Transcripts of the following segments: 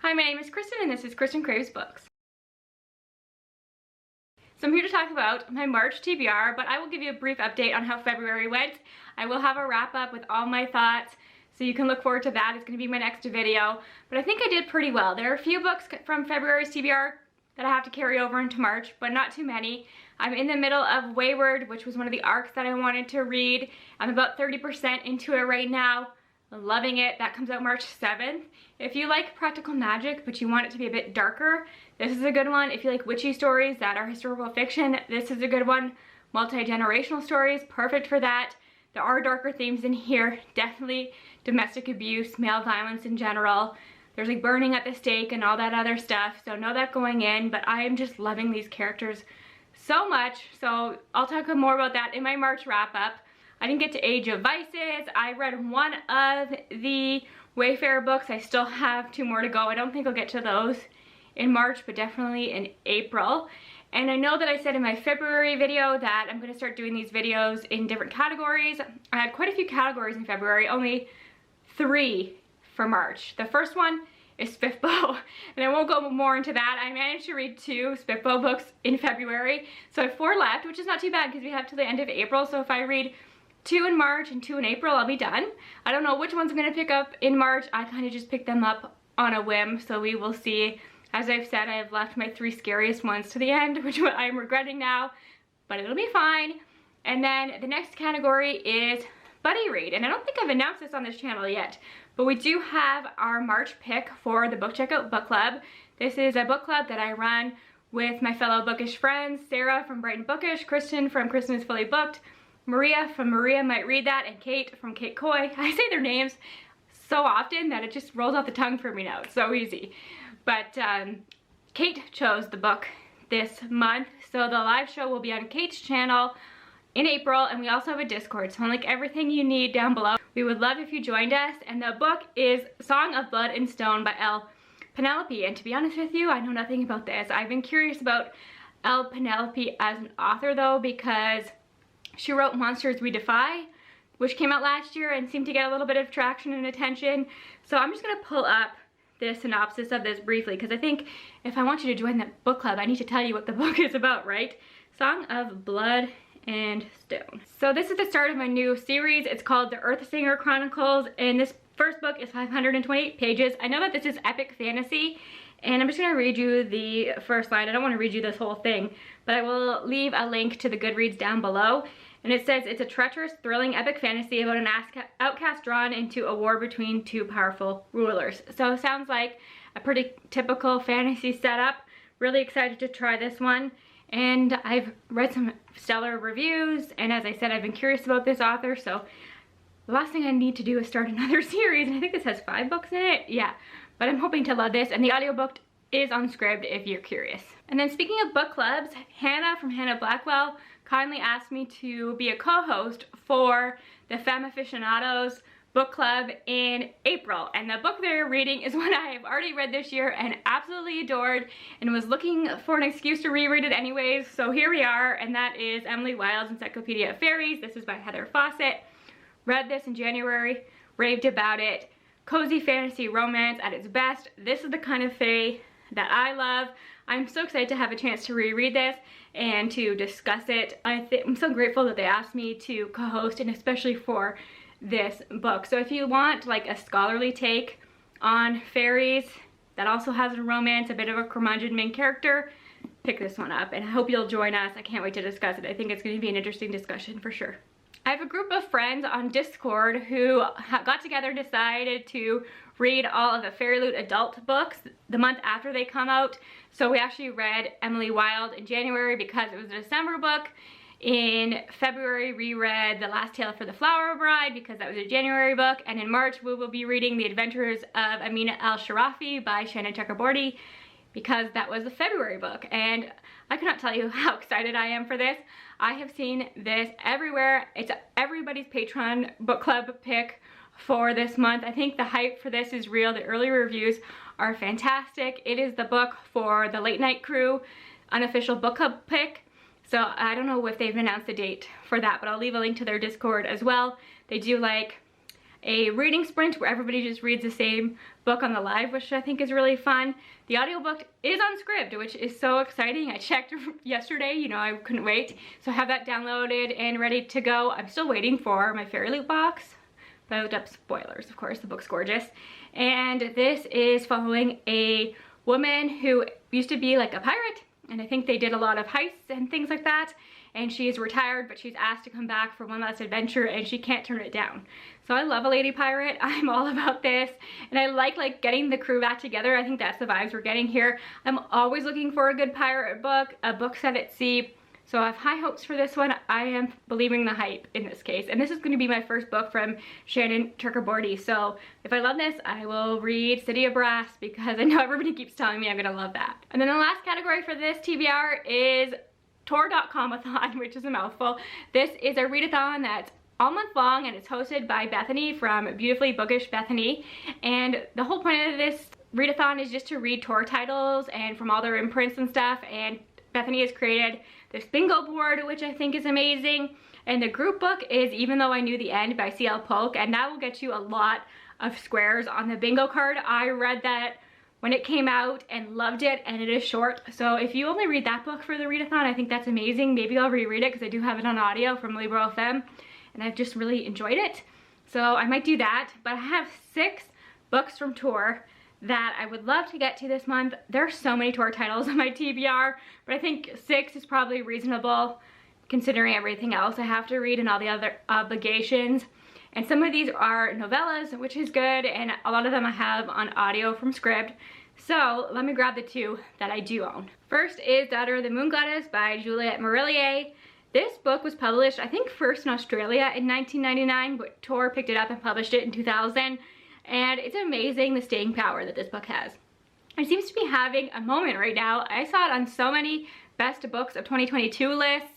Hi, my name is Kristin and this is Kristin Kraves Books. So I'm here to talk about my March TBR, but I will give you a brief update on how February went. I will have a wrap up with all my thoughts, so you can look forward to that. It's going to be my next video, but I think I did pretty well. There are a few books from February's TBR that I have to carry over into March, but not too many. I'm in the middle of Wayward, which was one of the arcs that I wanted to read. I'm about 30% into it right now. I'm loving it. That comes out March 7th. If you like practical magic, but you want it to be a bit darker, this is a good one. If you like witchy stories that are historical fiction, this is a good one. Multi-generational stories, perfect for that. There are darker themes in here. Definitely domestic abuse, male violence in general. There's like burning at the stake and all that other stuff, so know that going in, but I am just loving these characters so much, so I'll talk more about that in my March wrap-up. I didn't get to Age of Vices. I read one of the Wayfarer books. I still have 2 more to go. I don't think I'll get to those in March, but definitely in April. And I know that I said in my February video that I'm going to start doing these videos in different categories. I had quite a few categories in February, only 3 for March. The first one is Spiffbo, and I won't go more into that. I managed to read 2 Spiffbo books in February, so I have 4 left, which is not too bad because we have till the end of April. So if I read 2 in March and 2 in April, I'll be done. I don't know which ones I'm going to pick up in March. I kind of just picked them up on a whim, so we will see. As I've said, I have left my 3 scariest ones to the end, which I'm regretting now, but it'll be fine. And then the next category is Buddy Read, and I don't think I've announced this on this channel yet, but we do have our March pick for the Book Checkout Book Club. This is a book club that I run with my fellow bookish friends, Sarah from Brighton Bookish, Kristin from Kristin is Fully Booked, Maria from Maria Might Read That, and Kate from Kate Coy. I say their names so often that it just rolls off the tongue for me now. It's so easy. But Kate chose the book this month, so the live show will be on Kate's channel in April, and we also have a Discord, so I'll link everything you need down below. We would love if you joined us, and the book is Song of Blood and Stone by Penelope, and to be honest with you, I know nothing about this. I've been curious about Penelope as an author though, because she wrote Monsters We Defy, which came out last year and seemed to get a little bit of traction and attention. So I'm just gonna pull up the synopsis of this briefly, because I think if I want you to join the book club, I need to tell you what the book is about, right? Song of Blood and Stone. So this is the start of my new series. It's called the Earthsinger Chronicles, and this first book is 528 pages. I know that this is epic fantasy, and I'm just going to read you the first line. I don't want to read you this whole thing, but I will leave a link to the Goodreads down below. And it says, it's a treacherous, thrilling epic fantasy about an outcast drawn into a war between 2 powerful rulers. So it sounds like a pretty typical fantasy setup. Really excited to try this one. And I've read some stellar reviews, and as I said, I've been curious about this author, so the last thing I need to do is start another series, and I think this has 5 books in it. Yeah, but I'm hoping to love this, and the audiobook is on Scribd if you're curious. And then speaking of book clubs, Hannah from Hannah Blackwell kindly asked me to be a co-host for the Femme Aficionados book club in April, and the book they're reading is one I have already read this year and absolutely adored, and was looking for an excuse to reread it anyways, so here we are, and that is Emily Wilde's Encyclopaedia of Faeries. This is by Heather Fawcett. Read this in January, raved about it. Cozy fantasy romance at its best. This is the kind of fae that I love. I'm so excited to have a chance to reread this and to discuss it. I'm so grateful that they asked me to co-host, and especially for this book. So if you want like a scholarly take on fairies that also has a romance, a bit of a curmudgeon main character, pick this one up, and I hope you'll join us. I can't wait to discuss it. I think it's going to be an interesting discussion for sure. I have a group of friends on Discord who got together and decided to read all of the Fairy Loot adult books the month after they come out. So we actually read Emily Wilde in January because it was a December book. In February, we read The Last Tale for the Flower Bride because that was a January book. And in March, we will be reading The Adventures of Amina al-Sirafi by Shannon Chakraborty because that was a February book. And I cannot tell you how excited I am for this. I have seen this everywhere. It's everybody's Patreon book club pick for this month. I think the hype for this is real. The early reviews are fantastic. It is the book for the late night crew unofficial book club pick. So I don't know if they've announced a date for that, but I'll leave a link to their Discord as well. They do like a reading sprint where everybody just reads the same book on the live, which I think is really fun. The audiobook is on Scribd, which is so exciting. I checked yesterday, you know, I couldn't wait. So I have that downloaded and ready to go. I'm still waiting for my Fairy Loot box, but I looked up spoilers, of course, the book's gorgeous. And this is following a woman who used to be like a pirate, and I think they did a lot of heists and things like that. And she is retired, but she's asked to come back for one last adventure and she can't turn it down. So I love a lady pirate. I'm all about this. And I like getting the crew back together. I think that's the vibes we're getting here. I'm always looking for a good pirate book, a book set at sea. So I have high hopes for this one. I am believing the hype in this case. And this is going to be my first book from Shannon Turkaborty. So if I love this, I will read City of Brass because I know everybody keeps telling me I'm going to love that. And then the last category for this TBR is TorDotCom-Athon, which is a mouthful. This is a readathon that's all month long and it's hosted by Bethany from Beautifully Bookish Bethany. And the whole point of this readathon is just to read Tor titles and from all their imprints and stuff. And Bethany has created this bingo board, which I think is amazing. And the group book is Even Though I Knew the End by C.L. Polk, and that will get you a lot of squares on the bingo card. I read that when it came out and loved it, and it is short. So if you only read that book for the readathon, I think that's amazing. Maybe I'll reread it because I do have it on audio from Libro FM and I've just really enjoyed it. So I might do that, but I have 6 books from Tor that I would love to get to this month. There are so many Tor titles on my TBR, but I think 6 is probably reasonable considering everything else I have to read and all the other obligations. And some of these are novellas, which is good, and a lot of them I have on audio from Scribd. So let me grab the 2 that I do own. First is Daughter of the Moon Goddess by Juliette Marillier. This book was published, I think, first in Australia in 1999, but Tor picked it up and published it in 2000. And it's amazing the staying power that this book has. It seems to be having a moment right now. I saw it on so many best books of 2022 lists.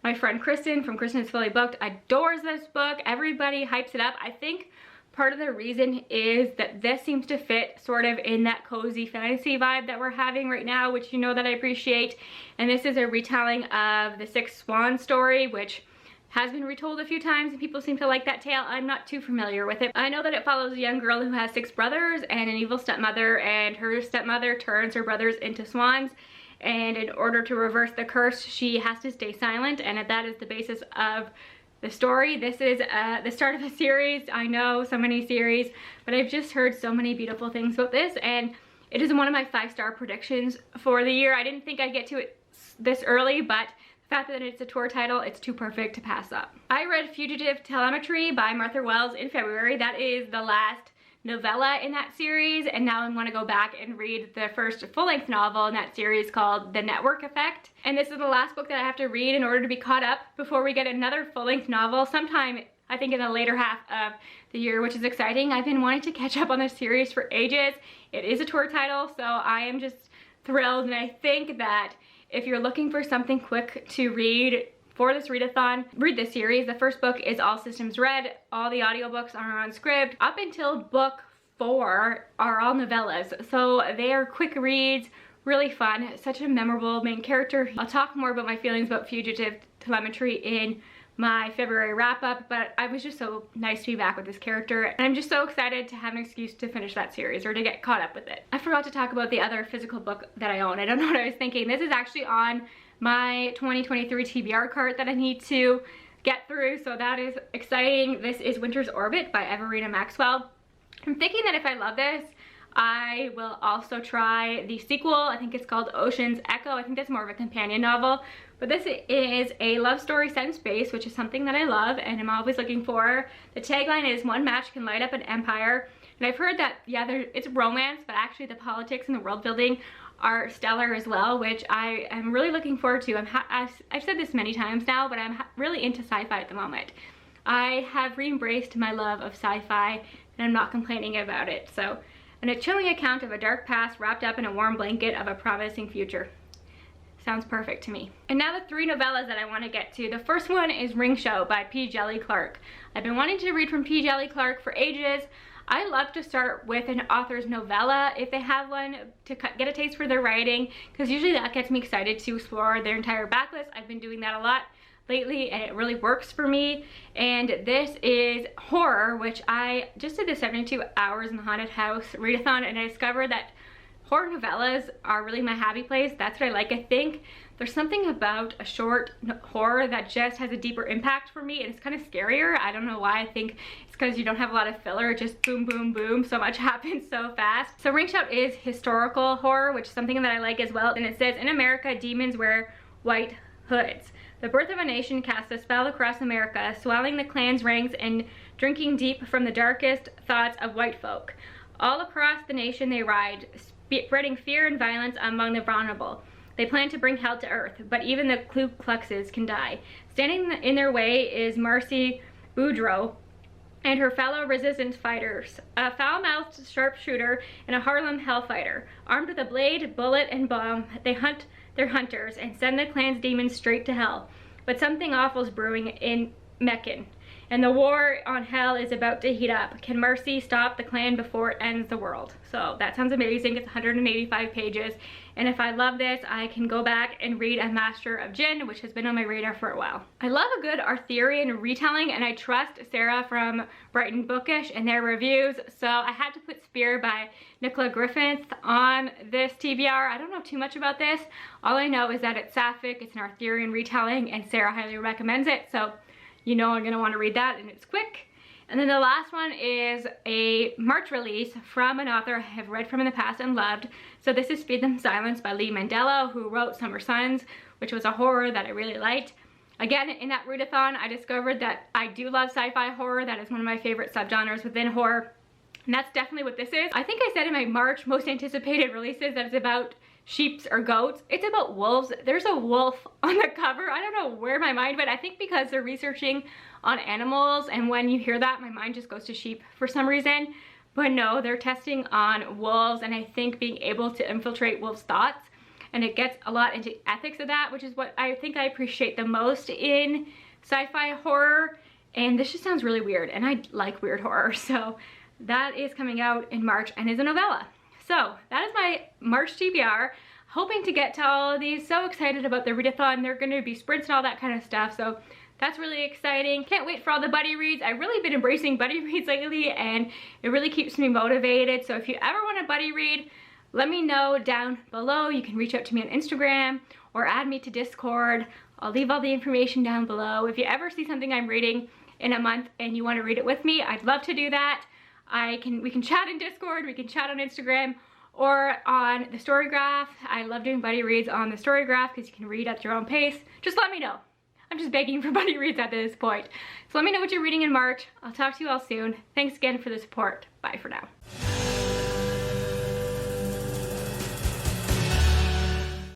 My friend Kristin from Kristin is Fully Booked adores this book. Everybody hypes it up. I think part of the reason is that this seems to fit sort of in that cozy fantasy vibe that we're having right now, which you know that I appreciate. And this is a retelling of the Six Swans story, which has been retold a few times and people seem to like that tale. I'm not too familiar with it. I know that it follows a young girl who has 6 brothers and an evil stepmother, and her stepmother turns her brothers into swans. And in order to reverse the curse, she has to stay silent, and that is the basis of the story. This is the start of a series. I know, so many series, but I've just heard so many beautiful things about this, and it is one of my 5-star predictions for the year. I didn't think I'd get to it this early, but the fact that it's a Tor title, it's too perfect to pass up. I read Fugitive Telemetry by Martha Wells in February. That is the last novella in that series, and now I want to go back and read the first full-length novel in that series called The Network Effect. And this is the last book that I have to read in order to be caught up before we get another full-length novel sometime, I think, in the later half of the year, which is exciting. I've been wanting to catch up on this series for ages. It is a Tor title, so I am just thrilled, and I think that if you're looking for something quick to read for this readathon, read this series. The first book is All Systems Red. All the audiobooks are on Scribd. Up until book 4 are all novellas, so they are quick reads, really fun, such a memorable main character. I'll talk more about my feelings about Fugitive Telemetry in my February wrap-up, but I was just so nice to be back with this character, and I'm just so excited to have an excuse to finish that series or to get caught up with it. I forgot to talk about the other physical book that I own. I don't know what I was thinking. This is actually on my 2023 TBR cart that I need to get through, so that is exciting. This is Winter's Orbit by Everina Maxwell. I'm thinking that if I love this, I will also try the sequel. I think it's called Ocean's Echo. I think that's more of a companion novel, but this is a love story set in space, which is something that I love and I'm always looking for. The tagline is "One match can light up an empire," and I've heard that, yeah, it's romance, but actually the politics and the world building are stellar as well, which I am really looking forward to. I've said this many times now, but I'm really into sci-fi at the moment. I have re-embraced my love of sci-fi and I'm not complaining about it. So, and a chilling account of a dark past wrapped up in a warm blanket of a promising future. Sounds perfect to me. And now the 3 novellas that I want to get to. The first one is Ring Show by P. Djeli Clark. I've been wanting to read from P. Djeli Clark for ages. I love to start with an author's novella if they have one, to get a taste for their writing, because usually that gets me excited to explore their entire backlist. I've been doing that a lot lately and it really works for me. And this is horror, which I just did the 72 hours in the haunted house readathon, and I discovered that horror novellas are really my happy place. That's what I like. I think there's something about a short horror that just has a deeper impact for me, and it's kind of scarier. I don't know why. I think it's because you don't have a lot of filler. Just boom, boom, boom. So much happens so fast. So Ring Shout is historical horror, which is something that I like as well. And it says, in America, demons wear white hoods. The birth of a nation casts a spell across America, swelling the clan's ranks and drinking deep from the darkest thoughts of white folk. All across the nation they ride, spreading fear and violence among the vulnerable. They plan to bring hell to earth, but even the Ku Kluxes can die. Standing in their way is Marcy Boudreaux and her fellow resistance fighters, a foul-mouthed sharpshooter and a Harlem hellfighter. Armed with a blade, bullet, and bomb, they hunt their hunters and send the clan's demons straight to hell. But something awful is brewing in Meccan, and the war on hell is about to heat up. Can Mercy stop the clan before it ends the world? So that sounds amazing. It's 185 pages. And if I love this, I can go back and read A Master of Jinn, which has been on my radar for a while. I love a good Arthurian retelling, and I trust Sarah from Brighton Bookish and their reviews. So I had to put Spear by Nicola Griffith on this TBR. I don't know too much about this. All I know is that it's sapphic, it's an Arthurian retelling, and Sarah highly recommends it. So you know I'm gonna wanna read that, and it's quick. And then the last one is a March release from an author I have read from in the past and loved. So this is Feed Them Silence by Lee Mandela, who wrote Summer Suns, which was a horror that I really liked. Again, in that readathon, I discovered that I do love sci-fi horror. That is one of my favorite subgenres within horror. And that's definitely what this is. I think I said in my March most anticipated releases that it's about sheeps or goats. It's about wolves. There's a wolf on the cover. I don't know where my mind went. I think because they're researching on animals, and when you hear that, my mind just goes to sheep for some reason. But no, they're testing on wolves, and I think being able to infiltrate wolves' thoughts, and it gets a lot into ethics of that, which is what I think I appreciate the most in sci-fi horror. And this just sounds really weird, and I like weird horror. So that is coming out in March and is a novella. So that is my March TBR. Hoping to get to all of these. So excited about the readathon. They're going to be sprints and all that kind of stuff. So that's really exciting. Can't wait for all the buddy reads. I've really been embracing buddy reads lately, and it really keeps me motivated. So if you ever want a buddy read, let me know down below. You can reach out to me on Instagram or add me to Discord. I'll leave all the information down below. If you ever see something I'm reading in a month and you want to read it with me, I'd love to do that. We can chat in Discord, we can chat on Instagram, or on the Storygraph. I love doing buddy reads on the Storygraph because you can read at your own pace. Just let me know. I'm just begging for buddy reads at this point. So let me know what you're reading in March. I'll talk to you all soon. Thanks again for the support. Bye for now.